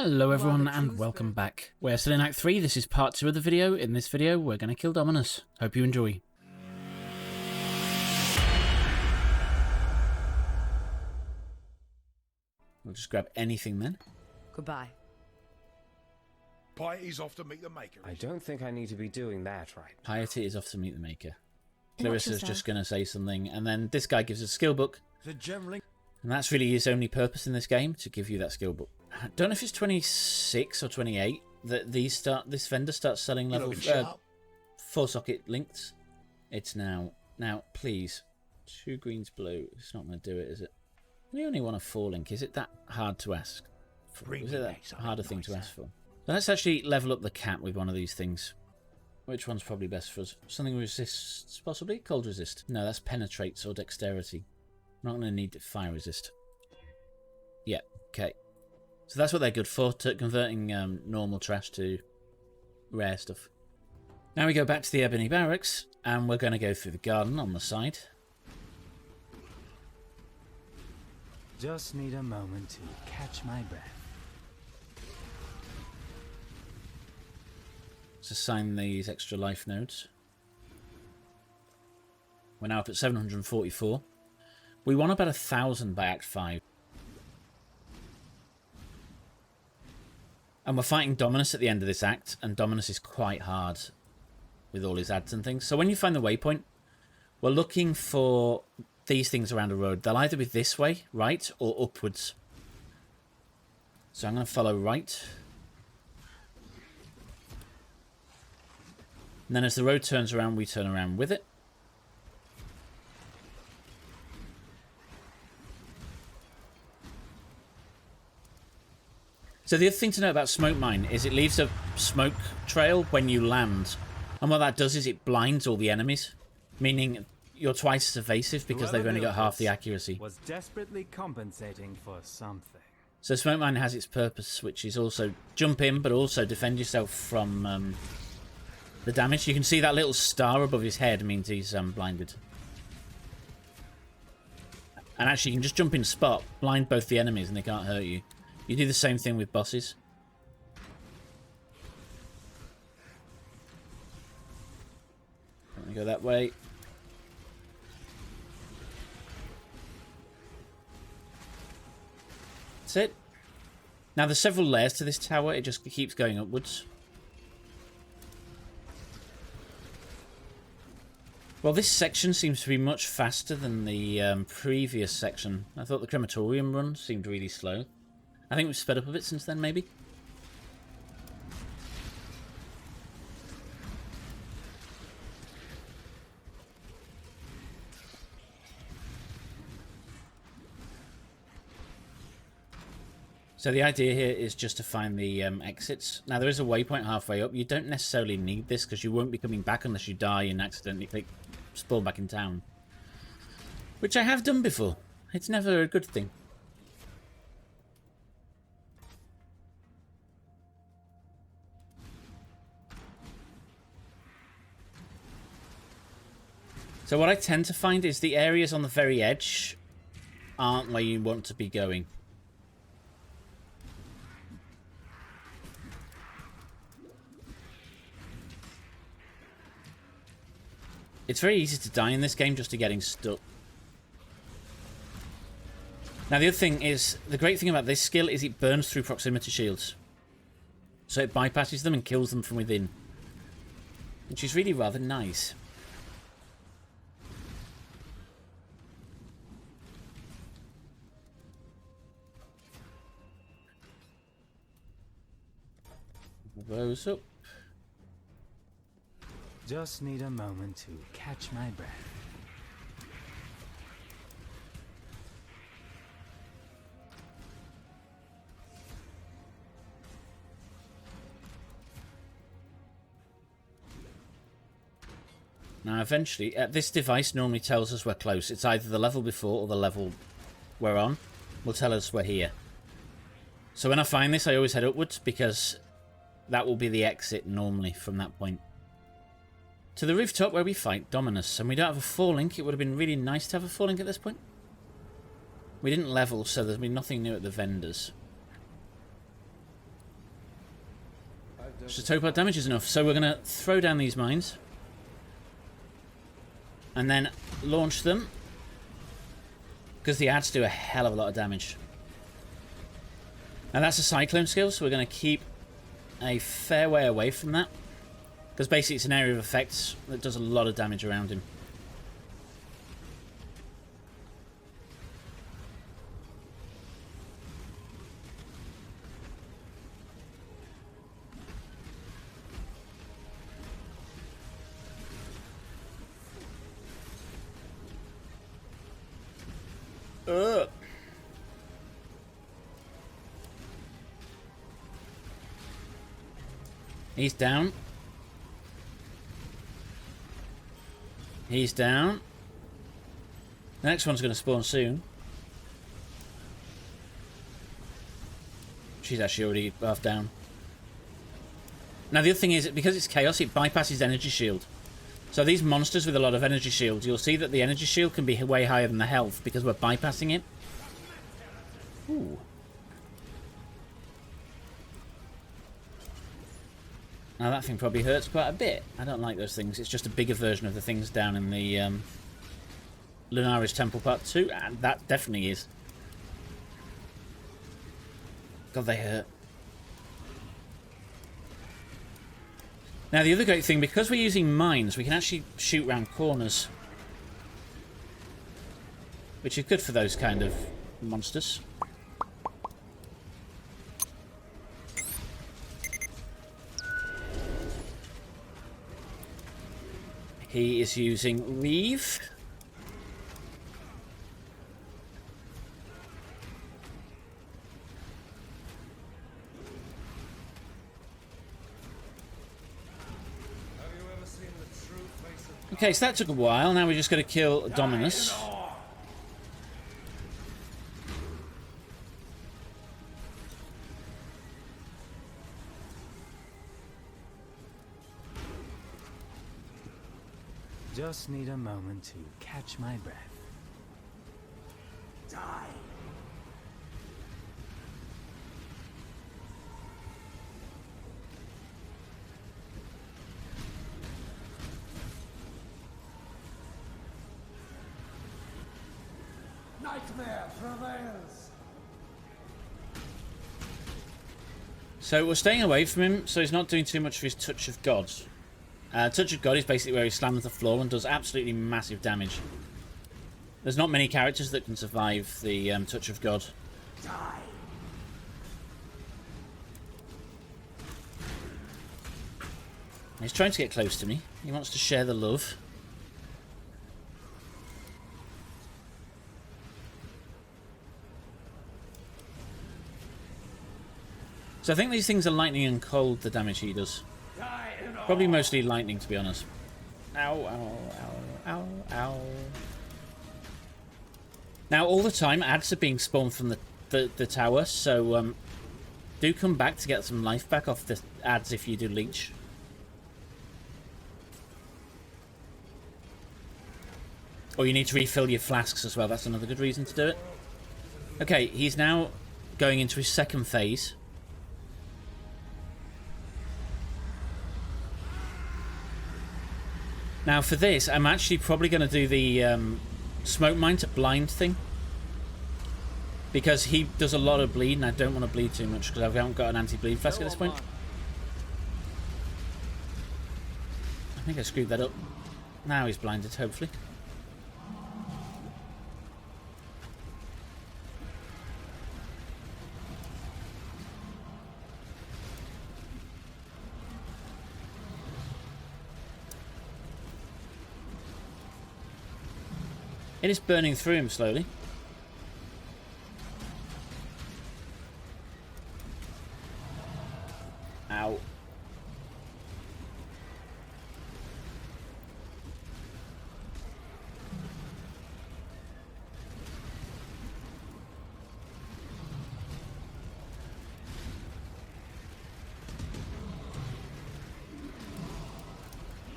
Hello everyone and welcome back. We're still in Act 3, this is part 2 of the video. In this video we're going to kill Dominus. Hope you enjoy. We'll just grab anything then. Goodbye. Piety's off to meet the Maker. I don't think I need to be doing that right. Piety is off to meet the Maker. Clarissa's just going to say something, and then this guy gives us a skill book. And that's really his only purpose in this game, to give you that skill book. I don't know if it's 26 or 28 that this vendor starts selling level 4-socket links. It's now. Now, please. 2 greens blue. It's not going to do it, is it? We only want a 4-link. Is it that hard to ask for? Is it that harder thing to ask for? So let's actually level up the cat with one of these things. Which one's probably best for us? Something resists, possibly? Cold resist. No, that's penetrates or dexterity. I'm not going to need fire resist. Yeah, okay. So that's what they're good for, converting normal trash to rare stuff. Now we go back to the Ebony Barracks, and we're going to go through the garden on the side. Just need a moment to catch my breath. Let's assign these extra life nodes. We're now up at 744. We want about 1,000 by Act 5. And we're fighting Dominus at the end of this act, and Dominus is quite hard with all his ads and things. So when you find the waypoint, we're looking for these things around a road. They'll either be this way, right, or upwards. So I'm going to follow right. And then as the road turns around, we turn around with it. So the other thing to know about Smoke Mine is it leaves a smoke trail when you land. And what that does is it blinds all the enemies, meaning you're twice as evasive because they've only got half the accuracy. Was desperately compensating for something. So Smoke Mine has its purpose, which is also jump in, but also defend yourself from the damage. You can see that little star above his head means he's blinded. And actually you can just jump in spot, blind both the enemies and they can't hurt you. You do the same thing with bosses. Let me go that way. That's it. Now there's several layers to this tower, it just keeps going upwards. Well, this section seems to be much faster than the previous section. I thought the crematorium run seemed really slow. I think we've sped up a bit since then, maybe. So the idea here is just to find the exits. Now there is a waypoint halfway up. You don't necessarily need this because you won't be coming back unless you die and accidentally click spawn back in town. Which I have done before. It's never a good thing. So what I tend to find is the areas on the very edge aren't where you want to be going. It's very easy to die in this game just to getting stuck. Now the other thing is, the great thing about this skill is it burns through proximity shields. So it bypasses them and kills them from within. Which is really rather nice. Those up. Just need a moment to catch my breath. Now eventually, this device normally tells us we're close. It's either the level before or the level we're on will tell us we're here. So when I find this, I always head upwards because that will be the exit normally from that point. To the rooftop where we fight Dominus, and we don't have a 4-link. It would have been really nice to have a 4-link at this point. We didn't level, so there's been nothing new at the vendors. Just hope our damage is enough. So we're going to throw down these mines. And then launch them. Because the adds do a hell of a lot of damage. And that's a cyclone skill, so we're going to keep a fair way away from that. Because basically it's an area of effects that does a lot of damage around him. He's down. He's down. The next one's going to spawn soon. She's actually already half down. Now the other thing is, because it's chaos, it bypasses energy shield. So these monsters with a lot of energy shields, you'll see that the energy shield can be way higher than the health because we're bypassing it. Ooh. Now that thing probably hurts quite a bit. I don't like those things. It's just a bigger version of the things down in the Lunaris Temple Part 2, and that definitely is. God, they hurt. Now the other great thing, because we're using mines, we can actually shoot round corners. Which is good for those kind of monsters. He is using Reeve. Okay, so that took a while. Now we're just going to kill Dominus. Just need a moment to catch my breath. Die! Nightmare prevails! So we're staying away from him, so he's not doing too much of his Touch of God. Touch of God is basically where he slams the floor and does absolutely massive damage. There's not many characters that can survive the Touch of God. Die. He's trying to get close to me. He wants to share the love. So I think these things are lightning and cold, the damage he does. Probably mostly lightning, to be honest. Ow, ow, ow, ow, ow. Now, all the time, adds are being spawned from the tower, so do come back to get some life back off the adds if you do leech. Or you need to refill your flasks as well. That's another good reason to do it. Okay, he's now going into his second phase. Now for this, I'm actually probably going to do the smoke mine to blind thing. Because he does a lot of bleed and I don't want to bleed too much because I haven't got an anti-bleed flask at this point. I think I screwed that up. Now he's blinded, hopefully. It is burning through him slowly. Ow.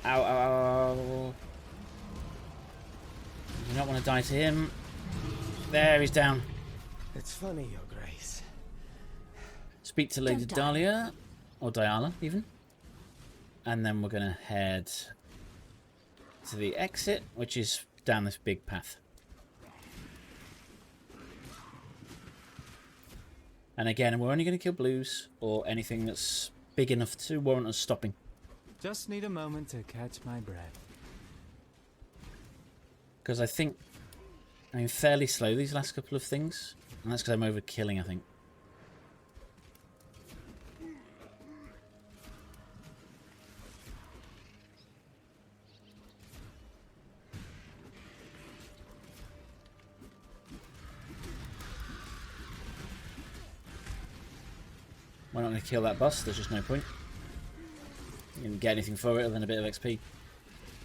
Ow, ow, ow, ow. You don't want to die to him. There, he's down. It's funny, Your Grace. Speak to Lady Dahlia. Or Diala, even. And then we're going to head to the exit, which is down this big path. And again, we're only going to kill blues or anything that's big enough to warrant us stopping. Just need a moment to catch my breath. Because I think I'm fairly slow these last couple of things. And that's because I'm overkilling, I think. We're not going to kill that boss, there's just no point. You didn't get anything for it other than a bit of XP.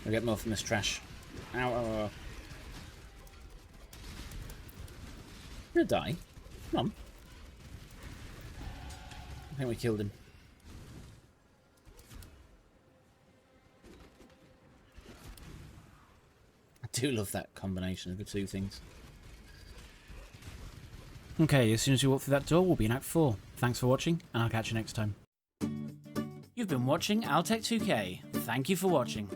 We'll get more from this trash. Ow, ow, ow. You're gonna die. Come on. I think we killed him. I do love that combination of the two things. Okay, as soon as we walk through that door, we'll be in Act 4. Thanks for watching, and I'll catch you next time. You've been watching Altec 2K. Thank you for watching.